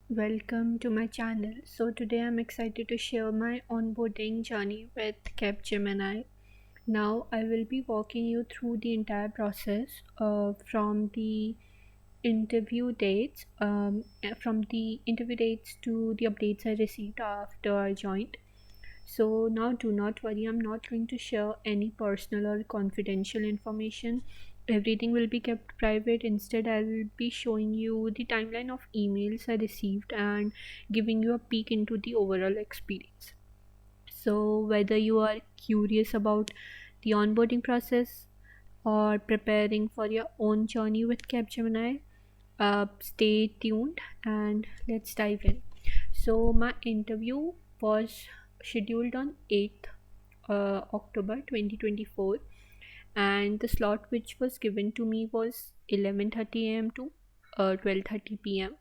Welcome to my channel. So today I'm excited to share my onboarding journey with Capgemini. Now I will be walking you through the entire process from the interview dates, from the interview dates to the updates I received after I joined. So now do not worry, I'm not going to share any personal or confidential information. Everything will be kept private. Instead, I'll be showing you the timeline of emails I received and giving you a peek into the overall experience. So, whether you are curious about the onboarding process or preparing for your own journey with Capgemini, stay tuned and let's dive in. So, my interview was scheduled on 8th October 2024, and the slot which was given to me was 11:30 a.m. to 12:30 p.m.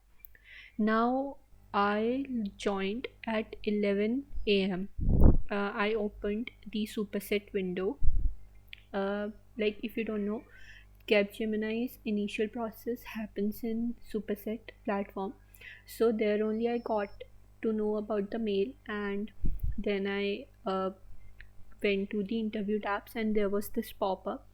Now I joined at 11 a.m. I opened the superset window. Uh, like if you don't know, Capgemini's initial process happens in Superset platform. So there only I got to know about the mail, and then I went to the interview tabs and there was this pop-up.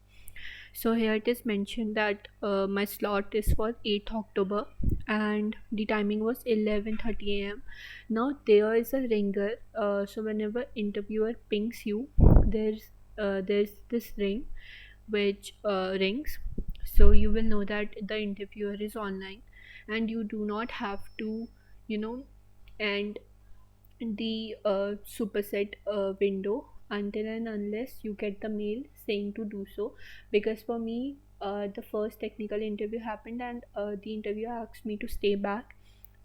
So here it is mentioned that my slot is for 8th October and the timing was 11:30 a.m. Now there is a ringer. So whenever interviewer pings you, there's this ring which rings, so you will know that the interviewer is online, and you do not have to, you know, end the superset window until and unless you get the mail saying to do so. Because for me, the first technical interview happened, and the interviewer asked me to stay back,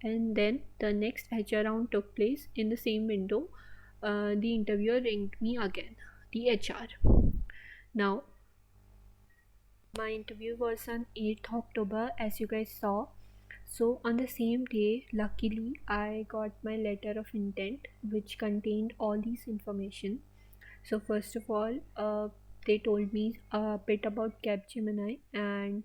and then the next HR round took place in the same window. The interviewer ringed me again, the HR. Now my interview was on 8th October, as you guys saw. So, on the same day, luckily, I got my letter of intent, which contained all these information. So, first of all, they told me a bit about Capgemini, and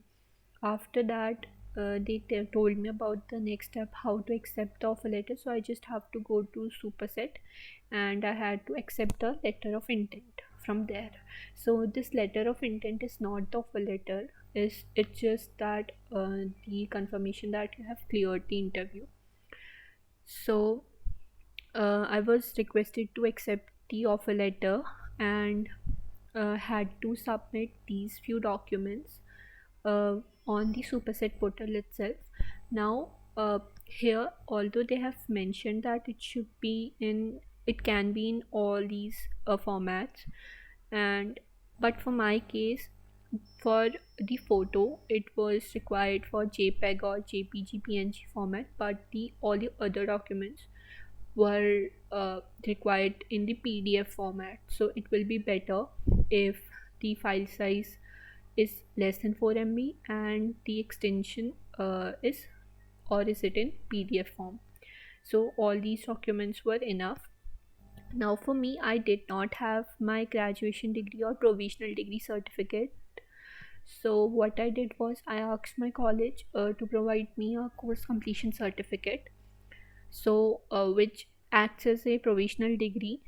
after that, they told me about the next step, how to accept the offer letter. So, I just have to go to Superset, and I had to accept the letter of intent from there. So this letter of intent is not the offer letter, is it's just that the confirmation that you have cleared the interview. So I was requested to accept the offer letter and had to submit these few documents uh, on the Superset portal itself. Now, here, although they have mentioned that it can be in all these formats, and but for my case, for the photo, it was required for JPEG or JPG PNG format, but the all the other documents were required in the PDF format. So it will be better if the file size is less than 4 MB and the extension is it in PDF form. So all these documents were enough. Now for me, I did not have my graduation degree or provisional degree certificate. So what I did was I asked my college to provide me a course completion certificate, so which acts as a provisional degree.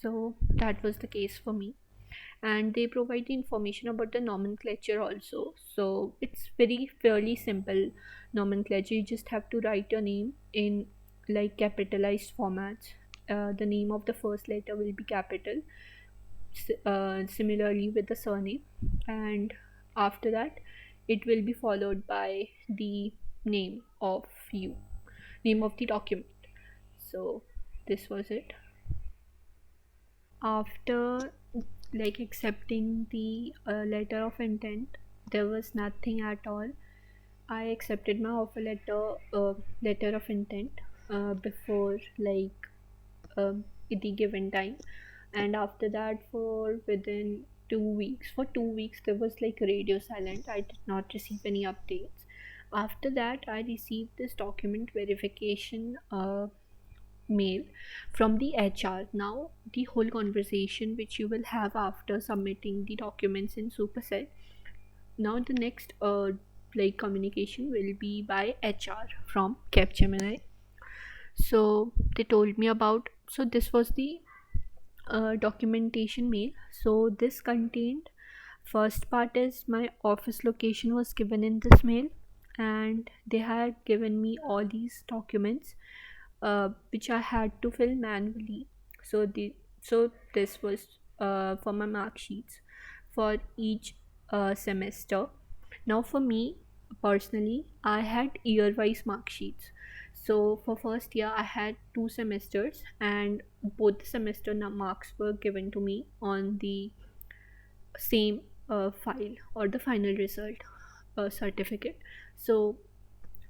So that was the case for me, and they provide the information about the nomenclature also. So it's very fairly simple nomenclature. You just have to write your name in like capitalized formats. The name of the first letter will be capital, similarly with the surname, and after that it will be followed by the name of you name of the document. So this was it. After like accepting the letter of intent, there was nothing at all. I accepted my offer letter of intent before like the given time, and after that for within 2 weeks, for 2 weeks there was like radio silent. I did not receive any updates. After that I received this document verification mail from the HR. Now, the whole conversation which you will have after submitting the documents in Superset. Now, the next like communication will be by HR from Capgemini. So they told me about, so this was the documentation mail. So this contained, first part is my office location was given in this mail, and they had given me all these documents which I had to fill manually. So this was for my mark sheets for each semester. Now for me personally, I had year wise mark sheets. So for first year I had two semesters, and both the semester marks were given to me on the same file or the final result certificate. So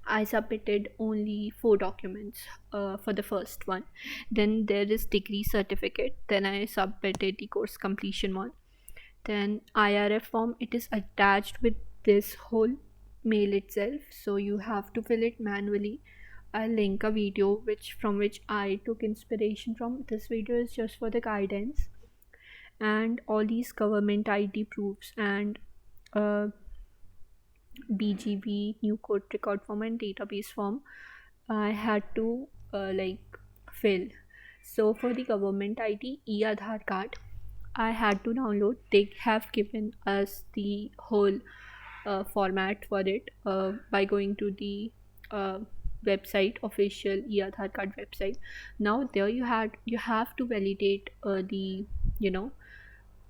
I submitted only four documents for the first one. Then there is degree certificate. Then I submitted the course completion one. Then IRF form, it is attached with this whole mail itself. So you have to fill it manually. I'll link a video which I took inspiration from. This video is just for the guidance, and all these government ID proofs and uh, BGV, new code record form, and database form I had to fill. So for the government ID, e-Aadhaar card, I had to download. They have given us the whole format for it by going to the uh, website, official e-Aadhaar card website. Now there you have to validate the you know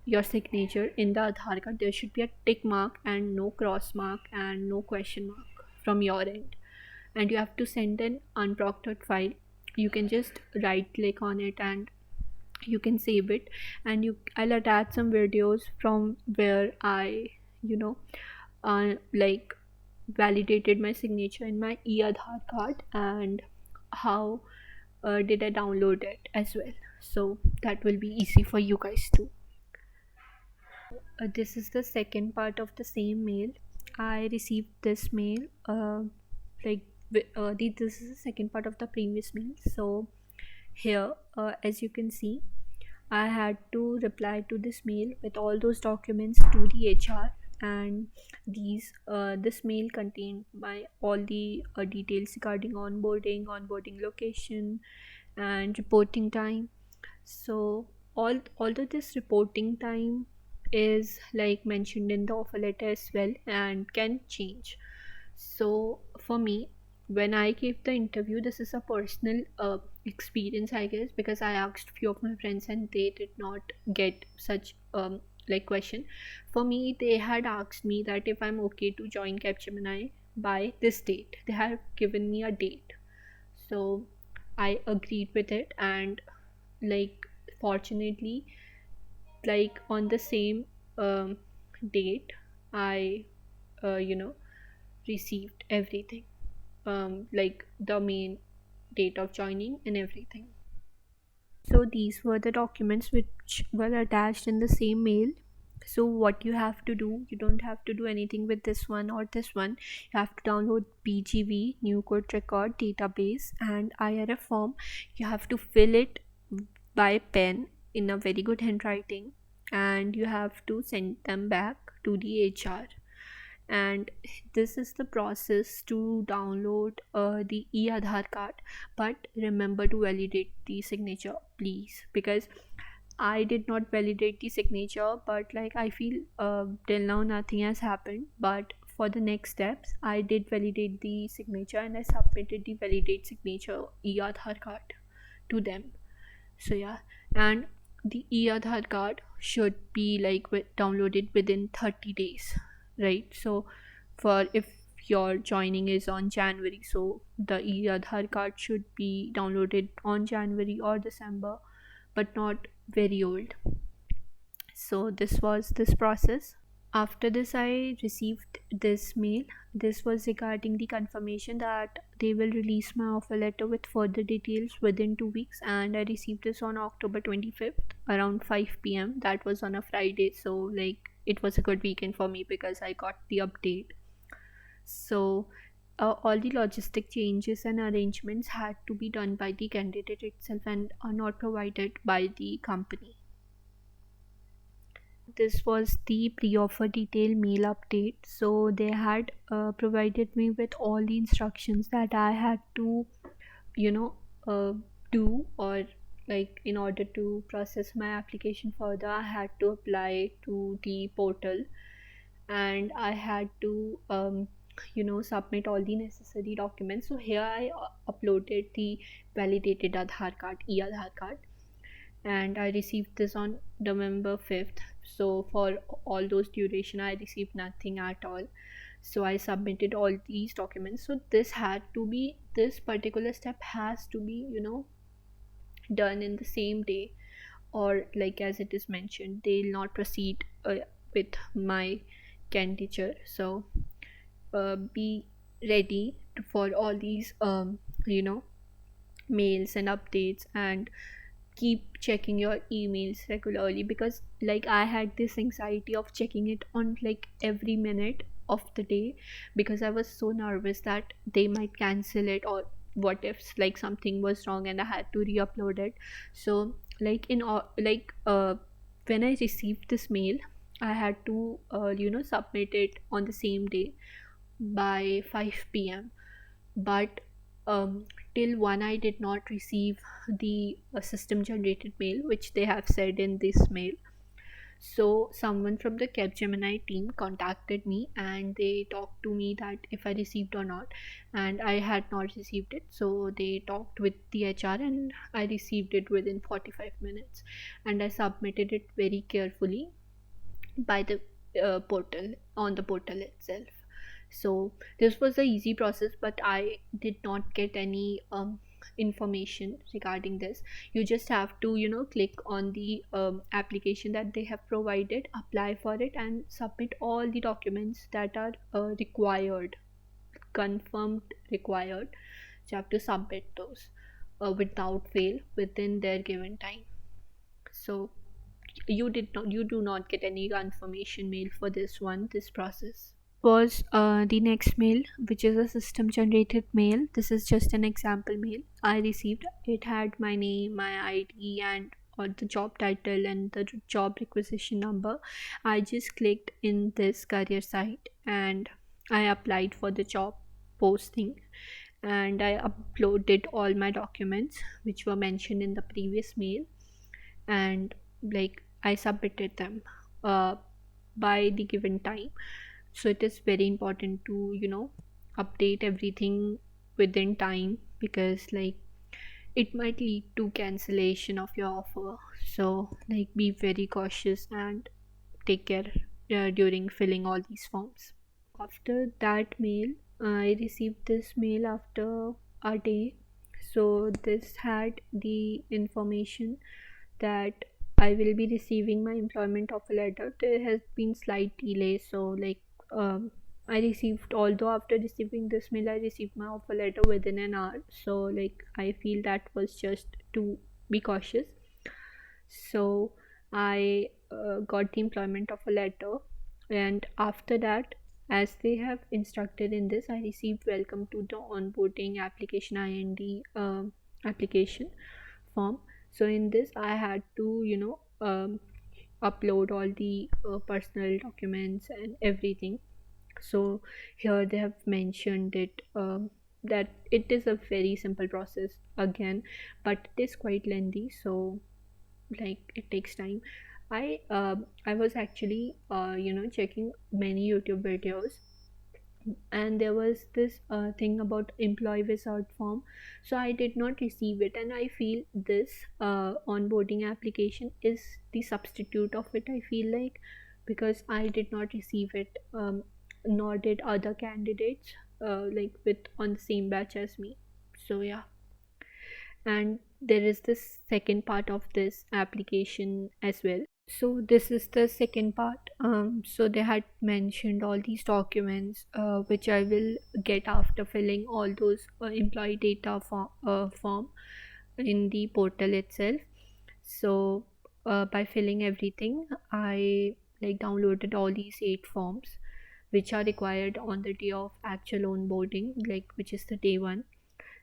your signature in the Aadhaar card. There should be a tick mark and no cross mark and no question mark from your end, and you have to send an unproctored file. You can just right click on it and you can save it. And I'll attach some videos from where I you know like validated my signature in my e-Aadhaar card, and how did I download it as well. So that will be easy for you guys too. This is the second part of the same mail. I received this mail. Like this is the second part of the previous mail. So here, as you can see, I had to reply to this mail with all those documents to the HR, and this mail contained my all the details regarding onboarding location, and reporting time. So although this reporting time is like mentioned in the offer letter as well and can change. So for me, when I gave the interview, this is a personal experience, I guess, because I asked few of my friends and they did not get such question. For me, they had asked me that if I'm okay to join Capgemini by this date. They have given me a date. So I agreed with it, and like fortunately, like on the same um, date, I you know received everything, like the main date of joining and everything. So these were the documents which were attached in the same mail. So what you have to do, you don't have to do anything with this one or this one. You have to download BGV, new code record database, and IRF form. You have to fill it by pen in a very good handwriting, and you have to send them back to the HR. And this is the process to download the e-Aadhaar card. But remember to validate the signature, please, because I did not validate the signature, but like I feel till now nothing has happened. But for the next steps, I did validate the signature and I submitted the validate signature e-Aadhaar card to them. So yeah, and the e-Aadhaar card should be like downloaded within 30 days, right? So for if your joining is on January, so the e-Aadhaar card should be downloaded on January or December, but not very old. So this was this process. After this, I received this mail. This was regarding the confirmation that they will release my offer letter with further details within 2 weeks, and I received this on October 25th around 5 p.m. That was on a Friday, so like it was a good weekend for me because I got the update. So all the logistic changes and arrangements had to be done by the candidate itself and are not provided by the company. This was the pre-offer detail mail update. So they had provided me with all the instructions that I had to you know uh, do, or like in order to process my application further, I had to apply to the portal, and I had to submit all the necessary documents. So here I uploaded the validated Aadhaar card, e-Aadhaar card, and I received this on November 5th. So for all those duration, I received nothing at all. So I submitted all these documents. So this particular step has to be, done in the same day, or like as it is mentioned, they'll not proceed with my candidature. So be ready for all these you know mails and updates, and keep checking your emails regularly, because like I had this anxiety of checking it on like every minute of the day, because I was so nervous that they might cancel it, or what if like something was wrong and I had to re-upload it. So like in all like when I received this mail, I had to submit it on the same day by 5 p.m. But till 1 I did not receive the system generated mail which they have said in this mail. So someone from the Capgemini team contacted me, and they talked to me that if I received or not, and I had not received it. So they talked with the HR, and I received it within 45 minutes, and I submitted it very carefully by the portal, on the portal itself. So this was a easy process, but I did not get any information regarding this. You just have to click on the application that they have provided, apply for it, and submit all the documents that are required, confirmed required. So you have to submit those without fail within their given time. So you do not get any confirmation mail for this process. Was the next mail, which is a system generated mail. This is just an example mail I received. It had my name, my ID, and or the job title and the job requisition number. I just clicked in this career site, and I applied for the job posting, and I uploaded all my documents which were mentioned in the previous mail, and like I submitted them uh, by the given time. So it is very important to update everything within time, because like it might lead to cancellation of your offer. So like be very cautious and take care during filling all these forms. After that mail, I received this mail after a day. So this had the information that I will be receiving my employment offer letter. There has been slight delay, so like I received, although after receiving this mail, I received my offer letter within an hour. So like I feel that was just to be cautious. So I got the employment offer letter, and after that, as they have instructed in this, I received welcome to the onboarding application IND application form. So in this I had to upload all the personal documents and everything. So here they have mentioned it, that it is a very simple process again, but it is quite lengthy, so like it takes time. I was actually checking many YouTube videos, and there was this thing about employee wizard form. So I did not receive it, and I feel this onboarding application is the substitute of it, I feel like, because I did not receive it, nor did other candidates like with on the same batch as me. So yeah. And there is this second part of this application as well. So this is the second part. So they had mentioned all these documents which I will get after filling all those employee data form in the portal itself. So by filling everything, I like downloaded all these 8 forms which are required on the day of actual onboarding, like which is the day one.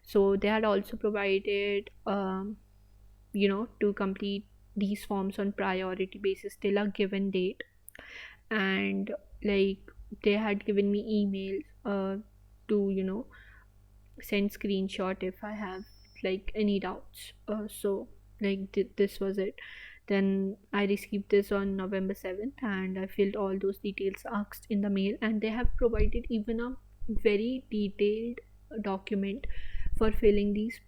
So they had also provided to complete these forms on priority basis till a given date. And like they had given me emails to send screenshot if I have like any doubts. So like this was it. Then I received this on November 7th, and I filled all those details asked in the mail, and they have provided even a very detailed document for filling these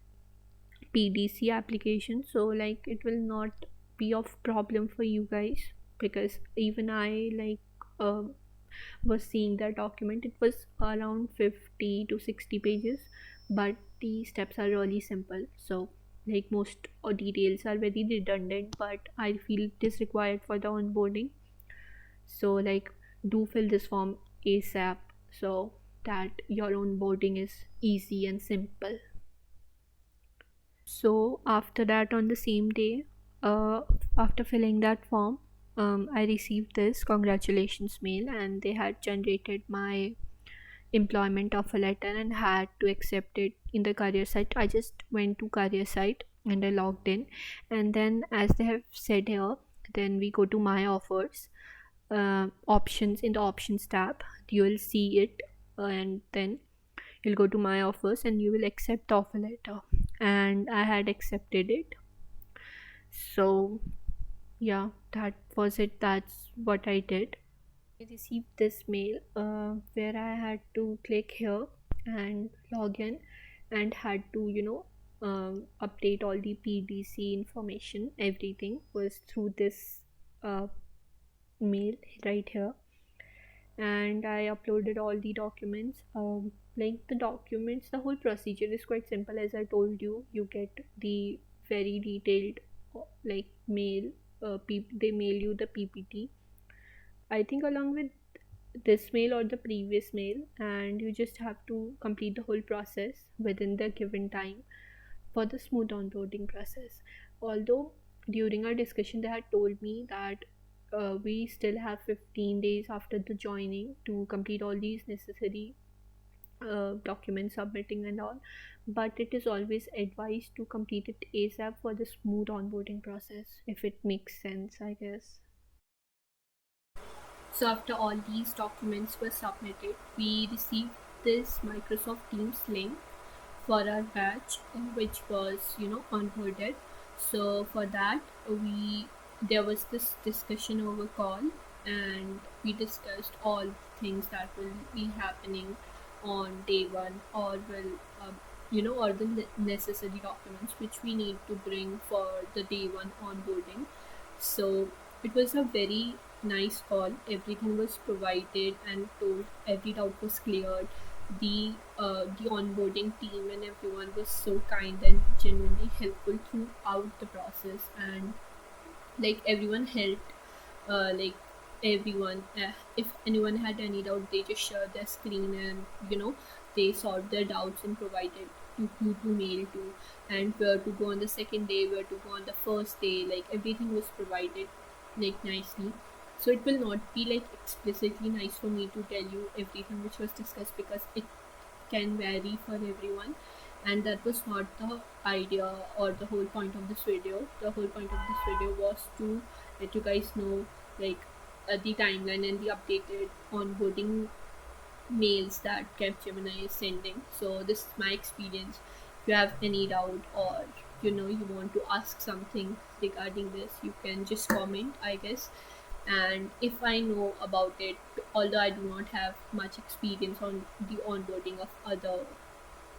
PDC applications. So like it will not be of problem for you guys, because even I like was seeing that document. It was around 50 to 60 pages, but the steps are really simple. So like most details are very redundant, but I feel it is required for the onboarding. So like do fill this form ASAP, so that your onboarding is easy and simple. So after that, on the same day, uh, after filling that form, I received this congratulations mail, and they had generated my employment offer letter and had to accept it in the career site. I just went to career site and I logged in, and then as they have said here, then we go to my offers, options. In the options tab you will see it, and then you'll go to my offers and you will accept the offer letter, and I had accepted it. So yeah, that was it. That's what I did. I received this mail where I had to click here and log in, and had to update all the PDC information. Everything was through this uh, mail right here, and I uploaded all the documents. Like the documents, the whole procedure is quite simple. As I told you, you get the very detailed like mail. They mail you the PPT, I think, along with this mail or the previous mail, and you just have to complete the whole process within the given time for the smooth onboarding process. Although during our discussion they had told me that we still have 15 days after the joining to complete all these necessary document submitting and all, but it is always advised to complete it ASAP for the smooth onboarding process, if it makes sense, I guess. So after all these documents were submitted, we received this Microsoft Teams link for our batch, which was onboarded. So for that, we there was this discussion over call, and we discussed all things that will be happening on day one, or will or the necessary documents which we need to bring for the day one onboarding. So it was a very nice call. Everything was provided and told. Every doubt was cleared. The onboarding team and everyone was so kind and genuinely helpful throughout the process, and like everyone helped. Like everyone, if anyone had any doubt, they just shared their screen, and they solved their doubts and provided who to mail to, and where to go on the second day, where to go on the first day. Like everything was provided like nicely. So it will not be like explicitly nice for me to tell you everything which was discussed, because it can vary for everyone, and that was not the idea or the whole point of this video. The whole point of this video was to let you guys know, like, the timeline and the updated onboarding mails that Capgemini is sending. So this is my experience. If you have any doubt, or you want to ask something regarding this, you can just comment, I guess. And if I know about it, although I do not have much experience on the onboarding of other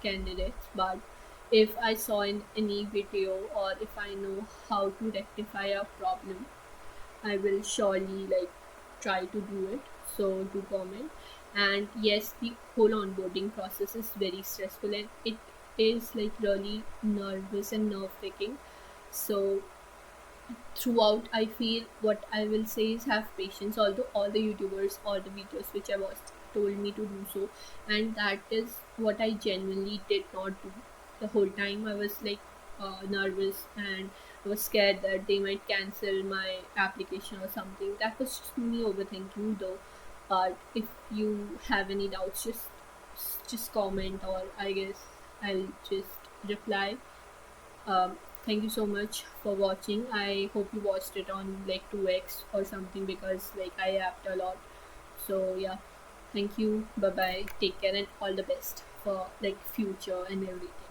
candidates, but if I saw in any video, or if I know how to rectify a problem, I will surely like try to do it. So do comment. And yes, the whole onboarding process is very stressful, and it is like really nervous and nerve wracking. So throughout, I feel what I will say is have patience. Although all the YouTubers or the videos which I watched told me to do so, and that is what I genuinely did not do. The whole time I was like nervous, and I was scared that they might cancel my application or something. That was just me overthinking though. But if you have any doubts, just comment, or I guess I'll just reply. Thank you so much for watching. I hope you watched it on like 2x or something, because like I yapped a lot. So yeah, thank you. Bye bye. Take care and all the best for like future and everything.